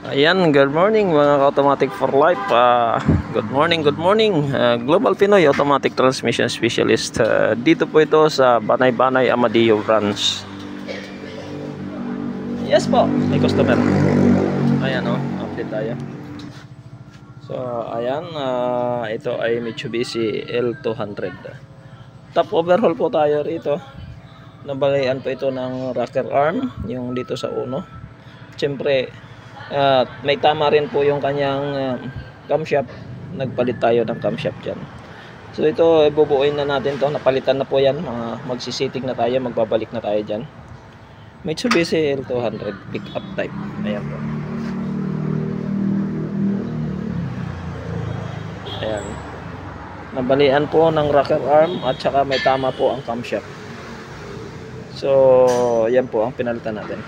Ayan, good morning mga automatic for life. Good morning, good morning. Global Pinoy Automatic Transmission Specialist. Dito po ito sa Banay-Banay Amadeo Branch. Yes po, may customer. Ayan update tayo. So, ayan, ito ay Mitsubishi L200. Top overhaul po tayo rito. Nabalayan po ito ng rocker arm, yung dito sa uno. Siyempre, may tama rin po yung kanyang camshaft. Nagpalit tayo ng camshaft dyan. So ito, ibubuuin na natin to. Napalitan na po yan. Magsisitting na tayo, magbabalik na tayo dyan. Mitsubishi L200 pick up type. Ayan po. Ayan. Nabalian po ng rocker arm at saka may tama po ang camshaft. So yan po ang pinalitan natin.